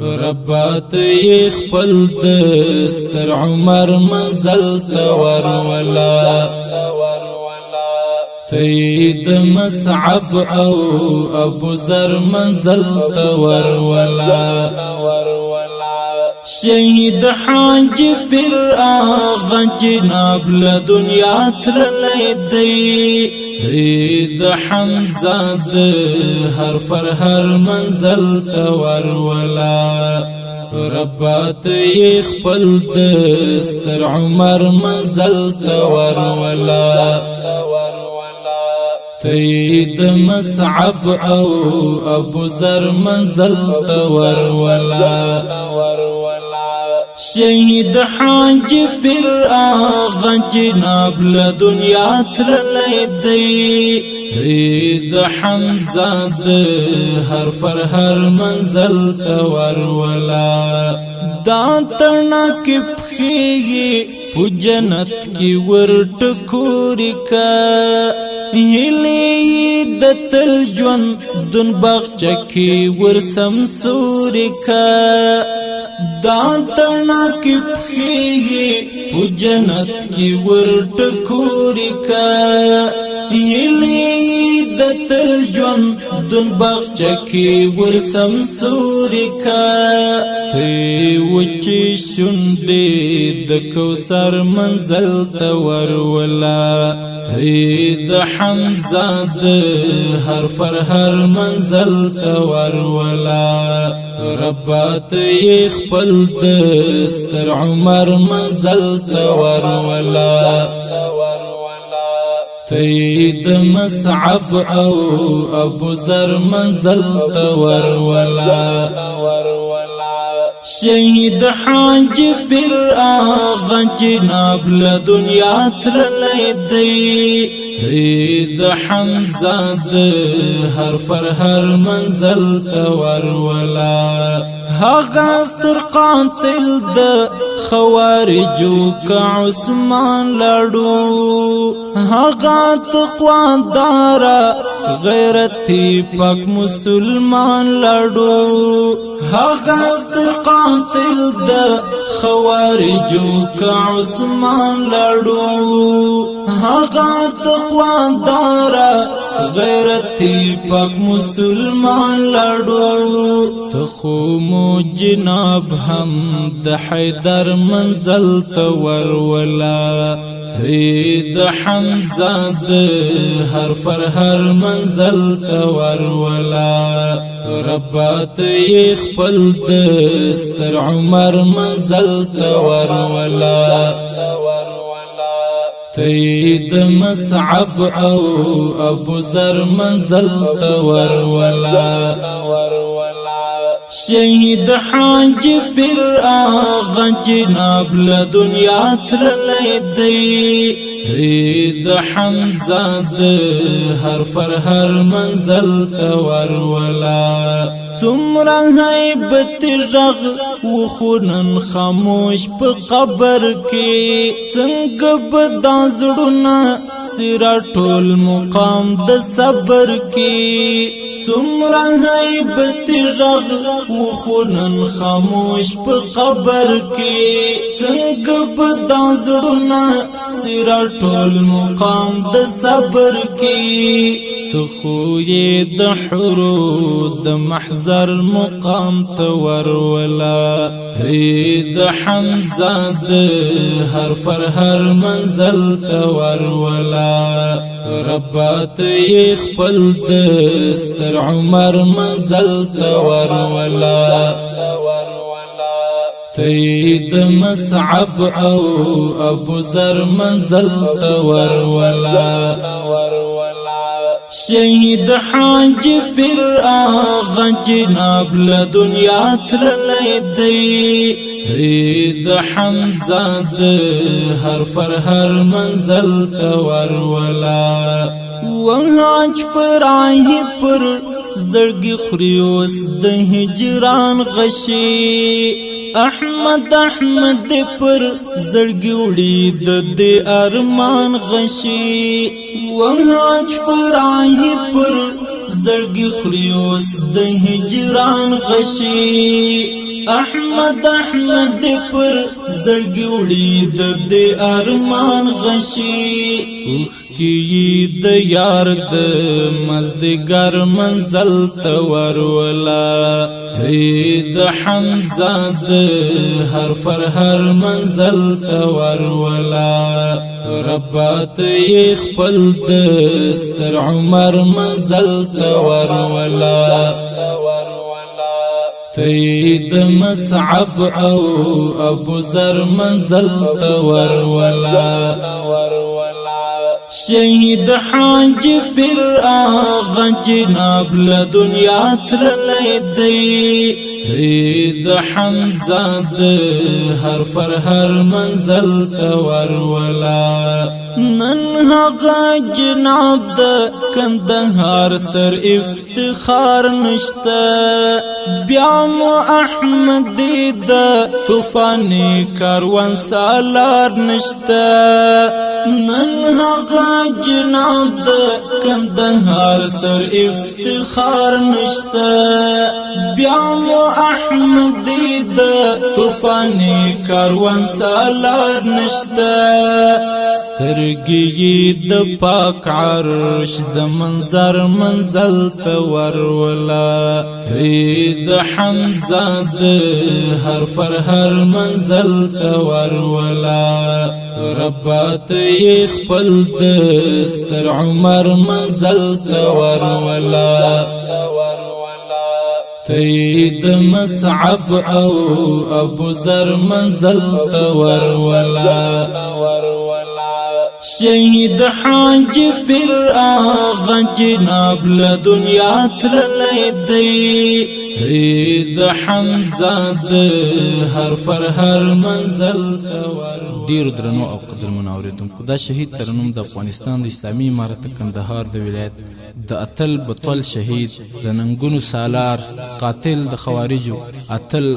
ربات خپل دستر عمر منزل تور ولا تید مصعب او ابو ذر منزل تور ولا شهید حاج فر آغا جناب لدنیا تللی دی تید حمزاد هر فرهر منزل تور ولا ربات خپل دستر عمر منزل تور ولا تید مصعب او ابو ذر منزل تور ولا شهید حاج فر آغا جناب لدنیا تللی دی تید حمزاد هر فرهر منزل تور ولا دا ترنا کی پخیگی پو جنت کی ورٹکوری کا هلی دتل جون دن باغچه کی ورسم سوری کا دا ترنا کی پخیگی پو جنت کی ورٹکوری کا هلی دتل جون دن باغچه کی ورسم سوری کا تی وچی شنڈی دکو سر منزل تور ولا تید حمزاد هر فرهر منزل تور ولا ربات خپل دستر عمر منزل تور ولا تید مصعب او ابو ذر منزل تور ولا شهید حاج فر آغا جناب لدنیا تللی دی تید حمزاد هر فرهر منزل تور ولا هاغا ستر قاتل د خوارجو کا عثمان لڑو هاغا تقوی دارا غیرتی پاک مسلمان لڑو هاغا ستر قاتل د خوارجو کا عثمان لڑو هاغا تقوی دارا غیرتی پاک مسلمان لڑو تخومو جناب ہم د حیدر منزل تور ولا تید حمزاد هر فرهر منزل تور ولا ربات خپل دستر عمر منزل تور ولا تید مصعب او ابو ذر منزل تور ولا شهید حاج فر آغا جناب لدنیا تللی دی تید حمزاد هر فرهر منزل تور ولا تمرا حیبت رغ و خونن خاموش پا قبر کی څنګه بدا زړونه سرا ټول مقام د صبر کی تمرا حیبت رغ و خونن خاموش پا قبر کی څنګه بدا زړونه سرا ټول مقام د صبر کی تخوی د حرو د محضر مقام تور ولا تید حمزاد هر فرهر منزل تور ولا ربات خپل دستر عمر منزل تور ولا تید مصعب او ابو ذر منزل تور ولا شهید حاج فر آغا جناب لدنیا تللی دی تید حمزاد هر فرهر منزل تور ولا وحاج فراہی پر زړګي خوريوس د هجران غشي احمد پر زړګي وړي د ارمان غشي وحاج فراہی پر زړګي خوريوس د هجران غشي احمد احمد پر زړګي وړي د دې ارمان غشي کی د یار د مزدګر منزل ته ورولا د حمزه د هر فرهر منزل ته ورولا ربات خپل د ستر عمر منزل ته ورولا تید مصعب او ابو ذر منزل ته ورولا شهید حاج فر آغا جناب لدنیا تللی دی تید حمزه د هر فرهر منزل ته ورولا نن هغه جناب د کندهار ستر افتخار نشته بیا مو احمد د طوفاني کاروان سالار نشته نن هغه جناب د کندهار ستر افتخار نشته بیا مو احمد د طوفاني کاروان سالار نشته سترګي د پاک عرش د منظر منزل ته ورولا د حمزه د هر فرهر منزل ته ورولا ربات خپل د ستر عمر منزل ته ورولا تید مصعب او ابو ذر منزل ته ورولا شهید حاج فر آغا جناب لدنیا تللی دی د حمزه د هر فرهر منزل ډیر درنو او قدرمنو اوریدونکو دا شهید ترنم د افغانستان د اسلامي امارت کندهار د ولایت د اتل بطل شهید د ننګونو سالار قاتل د خوارجو اتل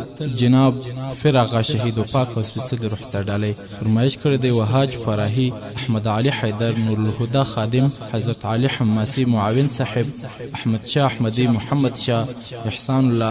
جناب فر آغا شهید او پاک او سپېڅلي روح ته ډالۍ فرمایش کړی دی وهاج فراهي احمد علي حیدر نور الهدى خادم حضرت علي حماسي معاون صاحب احمد شاه احمدي محمد شاه احسان